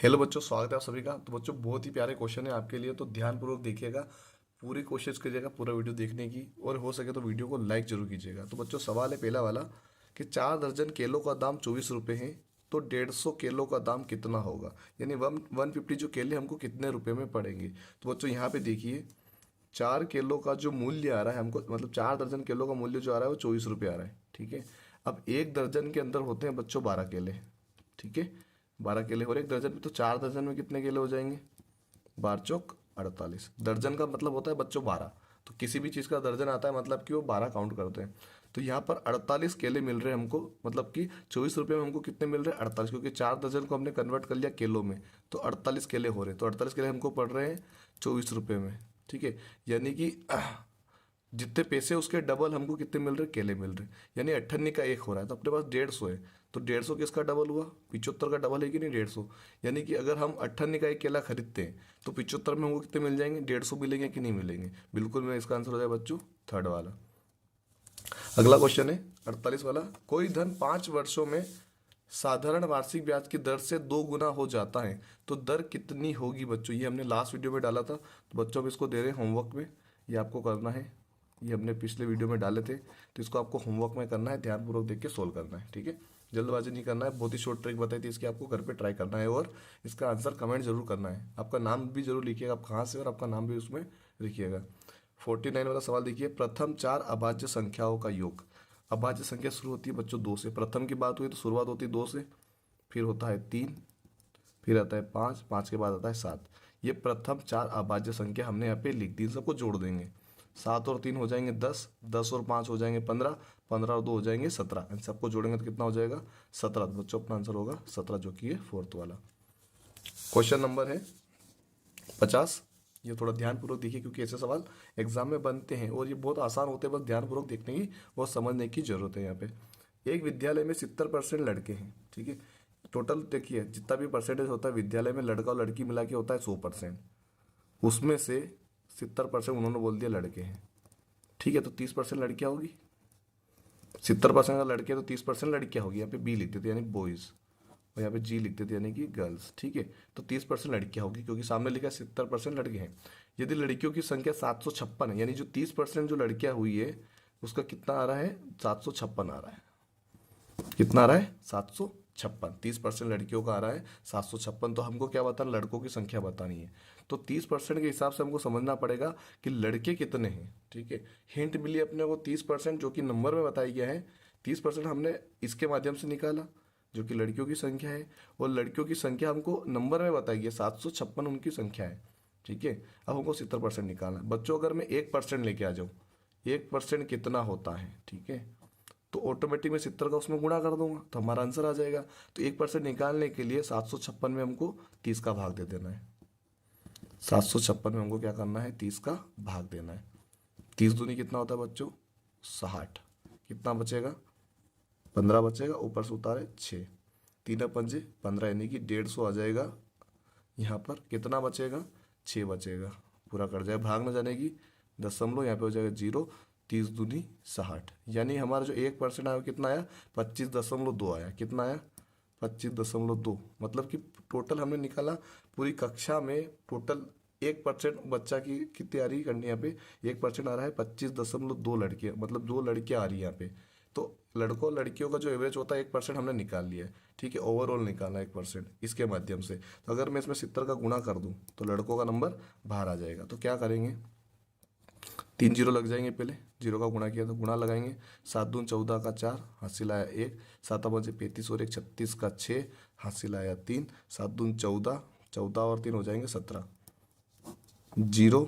Hello बच्चों, स्वागत है आप सभी का। तो बच्चों बहुत ही प्यारे क्वेश्चन है आपके लिए, तो ध्यानपूर्वक देखिएगा। पूरी कोशिश करिएगा पूरा वीडियो देखने की, और हो सके तो वीडियो को लाइक जरूर कीजिएगा। तो बच्चों सवाल है पहला वाला कि 4 दर्जन केलों का दाम 24 रुपये है, तो 150 केलों का दाम कितना होगा। यानी 150 जो केले हमको कितने रुपए में पड़ेंगे। तो बच्चों यहाँ पे देखिए, 4 केलों का जो मूल्य आ रहा है हमको, मतलब 4 दर्जन केलों का मूल्य जो आ रहा है वो 24 रुपये आ रहा है। ठीक है। अब एक दर्जन के अंदर होते हैं बच्चों 12 केले। ठीक है। 12 केले और एक दर्जन में, तो 4 दर्जन में कितने केले हो जाएंगे। 12 चौक 48। दर्जन का मतलब होता है बच्चों 12। तो किसी भी चीज़ का दर्जन आता है मतलब कि वो 12 काउंट करते हैं। तो यहाँ पर 48 केले मिल रहे हैं हमको, मतलब कि 24 रुपये में हमको कितने मिल रहे हैं, 48, क्योंकि 4 दर्जन को हमने कन्वर्ट कर लिया केलों में। तो 48 केले हो रहे हैं, तो 48 केले हमको पड़ रहे हैं 24 रुपये में। ठीक है। यानी कि जितने पैसे उसके डबल हमको कितने मिल रहे, केले मिल रहे। यानी 98 का एक हो रहा है, तो अपने पास 150 है। तो 150 किसका डबल हुआ, 75 का डबल है कि नहीं, 150। यानी कि अगर हम 98 का एक केला खरीदते हैं तो 75 में हमको कितने मिल जाएंगे, 150 मिलेंगे कि नहीं मिलेंगे। बिल्कुल में इसका आंसर हो जाए बच्चों थर्ड वाला। अगला क्वेश्चन है 48 वाला। कोई धन 5 वर्षों में साधारण वार्षिक ब्याज की दर से 2 गुना हो जाता है, तो दर कितनी होगी बच्चों। ये हमने लास्ट वीडियो में डाला था, तो बच्चों अब इसको दे रहे हैं होमवर्क में, ये आपको करना है। ये हमने पिछले वीडियो में डाले थे, तो इसको आपको होमवर्क में करना है, ध्यानपूर्वक देख के सोल्व करना है। ठीक है। जल्दबाजी नहीं करना है, बहुत ही शॉर्ट ट्रिक बताई थी इसकी, आपको घर पे ट्राई करना है, और इसका आंसर कमेंट जरूर करना है। आपका नाम भी जरूर लिखिएगा, आप कहाँ से, और आपका नाम भी उसमें लिखिएगा। 49 वाला सवाल देखिए, प्रथम 4 अभाज्य संख्याओं का योग। अभाज्य संख्या शुरू होती है बच्चों 2 से। प्रथम की बात हुई तो शुरुआत होती है 2 से, फिर होता है 3, फिर आता है 5, 5 के बाद आता है 7। ये प्रथम 4 अभाज्य संख्या हमने यहाँ पे लिख दी। इन सबको जोड़ देंगे, 7 और 3 हो जाएंगे 10, 10 और 5 हो जाएंगे 15, 15 और 2 हो जाएंगे 17। इन सबको जोड़ेंगे तो कितना हो जाएगा, 17। तो बच्चों अपना आंसर होगा 17, जो कि है फोर्थ वाला। क्वेश्चन नंबर है 50। ये थोड़ा ध्यानपूर्वक देखिए, क्योंकि ऐसे सवाल एग्जाम में बनते हैं और ये बहुत आसान होते हैं, बस ध्यानपूर्वक देखने की और समझने की जरूरत है। यहाँ पे एक विद्यालय में 70% लड़के हैं। ठीक है। टोटल देखिए, जितना भी परसेंटेज होता है विद्यालय में, लड़का और लड़की मिला के होता है 100%। उसमें से 70% उन्होंने बोल दिया लड़के हैं। ठीक है। तो 30% लड़कियां होगी। 70% का लड़के हैं तो 30% लड़कियां होगी। यहाँ पे बी लिख देते यानी बॉयज, और यहाँ पे जी लिख देते यानी कि गर्ल्स। ठीक है। तो 30% लड़कियां होगी, क्योंकि सामने लिखा है 70% लड़के हैं। यदि लड़कियों की संख्या 756 है, यानी जो 30% जो लड़कियां हुई है उसका कितना आ रहा है, 756 आ रहा है। कितना आ रहा है, 756। 30% लड़कियों का आ रहा है 756। तो हमको क्या बताना, लड़कों की संख्या बतानी है। तो 30% के हिसाब से हमको समझना पड़ेगा कि लड़के कितने हैं। ठीक है। हिंट मिली अपने को 30%, जो कि नंबर में बताया गया है। 30% हमने इसके माध्यम से निकाला, जो कि लड़कियों की संख्या है, और लड़कियों की संख्या हमको नंबर में बताई गई है, 756 उनकी संख्या है। ठीक है। अब हमको 70% निकालना है बच्चों। अगर मैं 1% लेके आ जाऊँ, 1% कितना होता है। ठीक है। तो ऑटोमेटिक में 70 का उसमें गुणा कर दूंगा, तो हमारा आंसर आ जाएगा। तो 1% निकालने के लिए 756 में हमको 30 का भाग दे देना है। 756 में हमको क्या करना है, 30 का भाग देना है। 30 दूनी कितना होता है बच्चों, 60। कितना बचेगा, 15 बचेगा, ऊपर से उतारे 6, 3 पंजे 15, यानी कि 150 आ जाएगा। यहाँ पर कितना बचेगा, 6 बचेगा। पूरा कर जाए, भाग न जाने की दशमलव, यहाँ पे हो जाएगा 0। 30 दूनी 60, यानी हमारा जो 1% आया वो कितना आया, 25.2 आया। कितना आया, 25.2। मतलब कि टोटल हमने निकाला पूरी कक्षा में, टोटल 1% बच्चा की तैयारी करनी है। यहाँ पे 1% आ रहा है 25.2 लड़कियाँ, मतलब 2 लड़कियाँ आ रही है यहाँ पे। तो लड़कों लड़कियों का जो एवरेज होता है 1% हमने निकाल लिया है। ठीक है। ओवरऑल निकाला 1% इसके माध्यम से। तो अगर मैं इसमें 70 का गुणा कर दूं तो लड़कों का नंबर बाहर आ जाएगा। तो क्या करेंगे, 3 जीरो लग जाएंगे, पहले जीरो का गुणा किया तो गुणा लगाएंगे। 7 दून 14 का 4, हासिल आया 1। 7 पंजे 35 और 1 36 का 6, हासिल आया 3। 7 दून 14, 14 और 3 हो जाएंगे 17। 0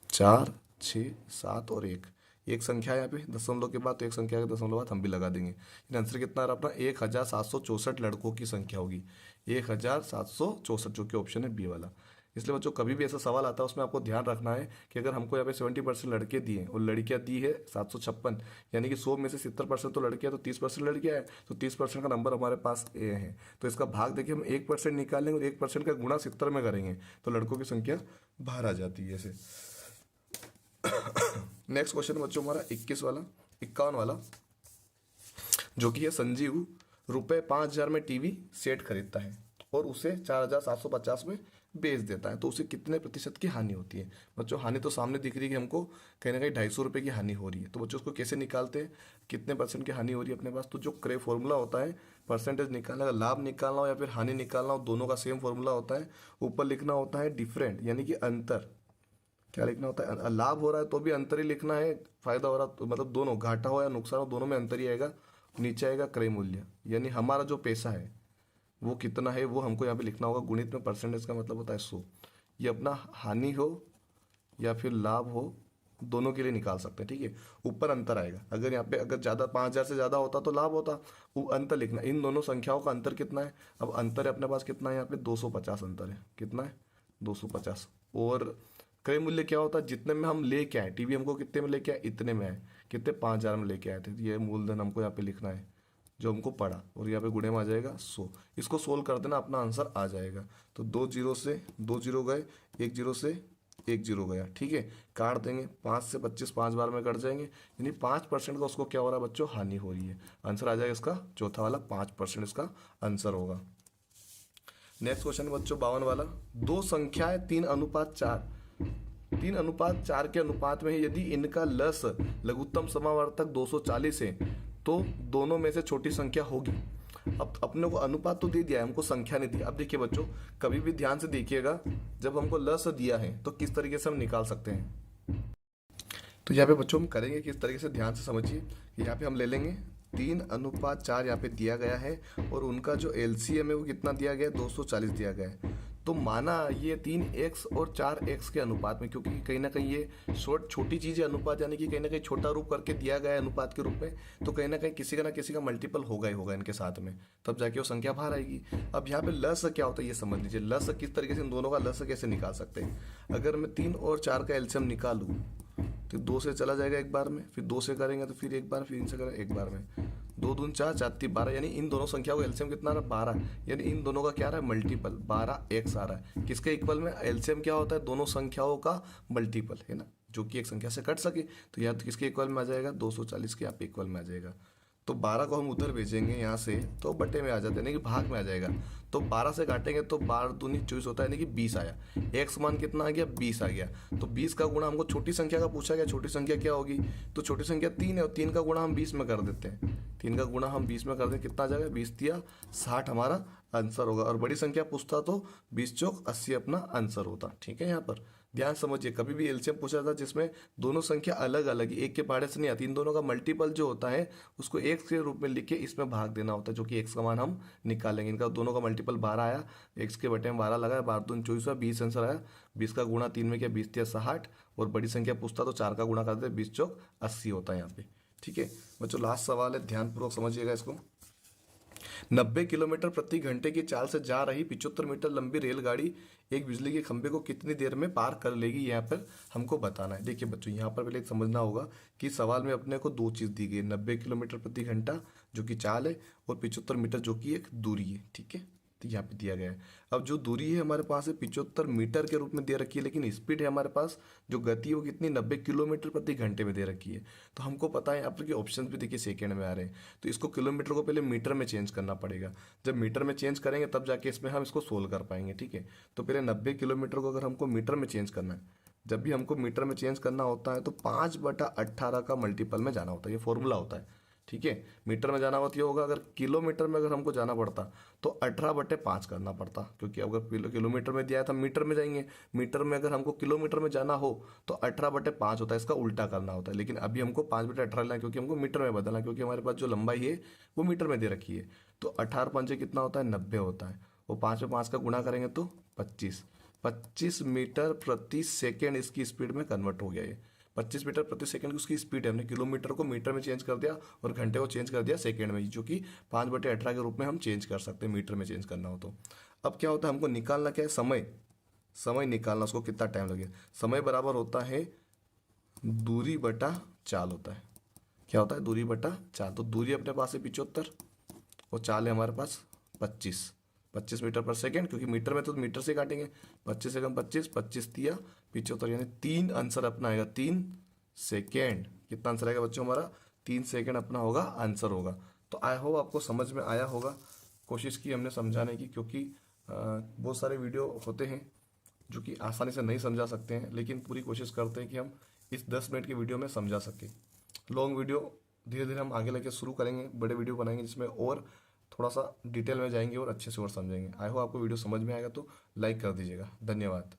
4 6 7 और 1, एक संख्या है यहाँ पे दशमलव के बाद, तो एक संख्या के दशमलव बाद हम भी लगा देंगे। आंसर कितना आ रहा है अपना, 1764 लड़कों की संख्या होगी। 1764, जो कि ऑप्शन है बी वाला। इसलिए बच्चों कभी भी ऐसा सवाल आता है उसमें आपको ध्यान रखना है कि अगर हमको यहाँ पे 70% लड़के दिए और लड़कियां दी है 756, यानी कि 100 में से 70% तो लड़कियां, तो 30% लड़कियां है, तो 30% का नंबर हमारे पास ए है। तो इसका भाग देखिए हम 1% निकालेंगे और 1% का गुणा 70 में करेंगे, तो लड़कों की संख्या बाहर आ जाती है ऐसे। नेक्स्ट क्वेश्चन बच्चों हमारा 21 वाला, 51 वाला, जो कि है संजीव रुपए 5,000 में टीवी सेट खरीदता है। और उसे 4750 में बेच देता है, तो उसे कितने प्रतिशत की हानि होती है। बच्चों हानि तो सामने दिख रही है कि हमको कहीं ना कहीं 250 रुपये की हानि हो रही है। तो बच्चों उसको कैसे निकालते हैं, कितने परसेंट की हानि हो रही है अपने पास। तो जो क्रे फॉर्मूला होता है, परसेंटेज निकालना, अगर लाभ निकालना हो या फिर हानि निकालना हो, दोनों का सेम फॉर्मूला होता है। ऊपर लिखना होता है डिफरेंट, यानी कि अंतर। क्या लिखना होता है, लाभ हो रहा है तो भी अंतर ही लिखना है, फायदा हो रहा तो मतलब दोनों, घाटा हो या नुकसान हो, दोनों में अंतर ही आएगा। नीचे आएगा क्रय मूल्य, यानी हमारा जो पैसा है वो कितना है वो हमको यहाँ पे लिखना होगा। गुणित में परसेंटेज का मतलब होता है 100। ये अपना हानि हो या फिर लाभ हो, दोनों के लिए निकाल सकते हैं, ठीक है। ऊपर अंतर आएगा, अगर यहाँ पे अगर ज़्यादा 5000 से ज़्यादा होता तो लाभ होता। वो अंतर लिखना, इन दोनों संख्याओं का अंतर कितना है। अब अंतर है अपने पास कितना है, यहाँ पे 250 अंतर है। कितना है, 250। और क्रय मूल्य क्या होता है, जितने में हम लेके आए, टीवी हमको कितने में लेके आए, इतने में आए, कितने 5000 में लेके आए थे। ये मूलधन हमको यहाँ पे लिखना है जो हमको पड़ा, और यहाँ पे गुणे में आ जाएगा 100। इसको सोल्व कर देना, अपना आंसर आ जाएगा। तो 2 जीरो से 2 जीरो गए, 1 जीरो से 1 जीरो गया, ठीक है। काट देंगे, 5 से 25 5 बार में कट जाएंगे, यानी 5% का उसको क्या हो रहा है बच्चों, हानि हो रही है। आंसर आ जाएगा इसका चौथा वाला, 5% इसका आंसर होगा। नेक्स्ट क्वेश्चन बच्चों 52 वाला, दो संख्याएं 3:4, 3:4 के अनुपात में है, यदि इनका लस लघुत्तम समावर्तक 240 है तो दोनों में से छोटी संख्या होगी। अब अपने को अनुपात तो दे दिया है, हमको संख्या नहीं दी। अब देखिए बच्चों, कभी भी ध्यान से देखिएगा, जब हमको लस दिया है तो किस तरीके से हम निकाल सकते हैं। तो यहाँ पे बच्चों हम करेंगे किस तरीके से, ध्यान से समझिए। यहाँ पे हम ले लेंगे 3:4 यहाँ पे दिया गया है, और उनका जो एलसीएम है वो कितना दिया गया है, 240 दिया गया है। तो माना ये 3x और 4x के अनुपात में, क्योंकि कहीं ना कहीं ये छोटी चीज़ है अनुपात, यानी कि कहीं ना कहीं छोटा रूप करके दिया गया है अनुपात के रूप में, तो कहीं ना कहीं किसी का ना किसी का मल्टीपल होगा ही होगा इनके साथ में, तब जाके वो संख्या बाहर आएगी। अब यहाँ पे लस क्या होता है ये समझ लीजिए। लस किस तरीके से, इन दोनों का लस कैसे निकाल सकते हैं। अगर मैं 3 और 4 का एलसीएम निकालूँ तो 2 से चला जाएगा एक बार में, फिर 2 से करेंगे तो फिर एक बार, फिर इनसे करेंगे एक बार में। 2 दून 4, 4 3 12, यानी इन दोनों संख्याओं का एलसीएम कितना आ रहा है, 12। यानी इन दोनों का क्या आ रहा है, मल्टीपल 12x आ रहा है। किसके इक्वल में, एलसीएम क्या होता है, दोनों संख्याओं का मल्टीपल, है ना, जो कि एक संख्या से कट सके। तो यहाँ तो किसके इक्वल में आ जाएगा, 240 के यहाँ पे इक्वल में आ जाएगा। तो 12 को हम उधर भेजेंगे यहाँ से, तो बटे में आ जाता है, यानी कि भाग में आ जाएगा। तो 12 से काटेंगे तो 12 दूनी 24 होता है, यानी कि 20 आया। एक्स मान कितना आ गया, 20 आ गया। तो 20 का गुणा हमको छोटी संख्या का पूछा गया, छोटी संख्या क्या होगी, तो छोटी संख्या 3 है, और 3 का गुणा हम 20 में कर देते हैं। 3 का गुणा हम 20 में कर दें, कितना आ जाएगा, 20 तिया 60 हमारा आंसर होगा। और बड़ी संख्या पूछता तो 20 चौक 80 अपना आंसर होता, ठीक है। यहाँ पर ध्यान समझिए, कभी भी एलसीएम पूछा था जिसमें दोनों संख्या अलग अलग, एक के पहाड़े से नहीं आती, इन दोनों का मल्टीपल जो होता है उसको एक के रूप में लिख के इसमें भाग देना होता है, जो कि एक्स का मान हम निकालेंगे। इनका दोनों का मल्टीपल 12 आया, एक्स के बटे में 12 लगाया, 12 दून 24 हुआ, 20 आंसर आया। 20 का गुणा 3 में किया, 20 तिया 60, और बड़ी संख्या पूछता तो 4 का गुणा कर दे, 20 चौक 80 होता है यहाँ पे, ठीक है। बच्चों लास्ट सवाल है, ध्यानपूर्वक समझिएगा इसको। 90 किलोमीटर प्रति घंटे की चाल से जा रही 75 मीटर लंबी रेलगाड़ी एक बिजली के खंभे को कितनी देर में पार कर लेगी, यहाँ पर हमको बताना है। देखिए बच्चों, यहाँ पर पहले एक समझना होगा कि सवाल में अपने को दो चीज़ दी गई है, 90 किलोमीटर प्रति घंटा जो कि चाल है, और 75 मीटर जो कि एक दूरी है, ठीक है। तो यहाँ पे दिया गया है। अब जो दूरी है हमारे पास है 75 मीटर के रूप में दे रखी है, लेकिन स्पीड है हमारे पास, जो गति है वो कितनी, 90 किलोमीटर प्रति घंटे में दे रखी है। तो हमको पता है, आपके ऑप्शन भी देखिए सेकेंड में आ रहे हैं, तो इसको किलोमीटर को पहले मीटर में चेंज करना पड़ेगा। जब मीटर में चेंज करेंगे तब जाके इसमें हम इसको सोल्व कर पाएंगे, ठीक है। तो पहले 90 किलोमीटर को अगर हमको मीटर में चेंज करना है, जब भी हमको मीटर में चेंज करना होता है तो 5/18 का मल्टीपल में जाना होता है, ये फॉर्मूला होता है, ठीक है। मीटर में जाना होती होगा, अगर किलोमीटर में अगर हमको जाना पड़ता तो 18/5 करना पड़ता, क्योंकि अगर किलोमीटर में दिया है तो मीटर में जाएंगे। मीटर में अगर हमको किलोमीटर में जाना हो तो 18/5 होता है, इसका उल्टा करना होता है। लेकिन अभी हमको 5/18 लेना है, क्योंकि हमको मीटर में बदलना है, क्योंकि हमारे पास जो लंबाई है वो मीटर में दे रखी है। तो 18 पंजे कितना होता है, 90 होता है। वो 5 में 5 का गुणा करेंगे तो 25 मीटर प्रति सेकेंड इसकी स्पीड में कन्वर्ट हो गया। ये 25 मीटर प्रति सेकंड की उसकी स्पीड है। हमने किलोमीटर को मीटर में चेंज कर दिया और घंटे को चेंज कर दिया सेकंड में, जो कि 5/18 के रूप में हम चेंज कर सकते हैं मीटर में चेंज करना हो तो। अब क्या होता है, हमको निकालना क्या है, समय निकालना, उसको कितना टाइम लगे। समय बराबर होता है दूरी बटा चाल होता है। क्या होता है, दूरी बटा चाल। तो दूरी अपने पास है 75 और चाल है हमारे पास 25 मीटर पर सेकेंड, क्योंकि मीटर में तो मीटर से काटेंगे। 25 से कम 25 तिया 75, यानी 3 आंसर अपना आएगा, 3 सेकेंड। कितना आंसर आएगा बच्चों हमारा, 3 सेकेंड अपना होगा आंसर होगा। तो आई होप आपको समझ में आया होगा। कोशिश की हमने समझाने की, क्योंकि बहुत सारे वीडियो होते हैं जो कि आसानी से नहीं समझा सकते हैं, लेकिन पूरी कोशिश करते हैं कि हम इस 10 मिनट के वीडियो में समझा सकें। लॉन्ग वीडियो धीरे धीरे हम आगे लेके शुरू करेंगे, बड़े वीडियो बनाएंगे जिसमें और थोड़ा सा डिटेल में जाएंगे और अच्छे से और समझेंगे। आई होप आपको वीडियो समझ में आएगा, तो लाइक कर दीजिएगा। धन्यवाद।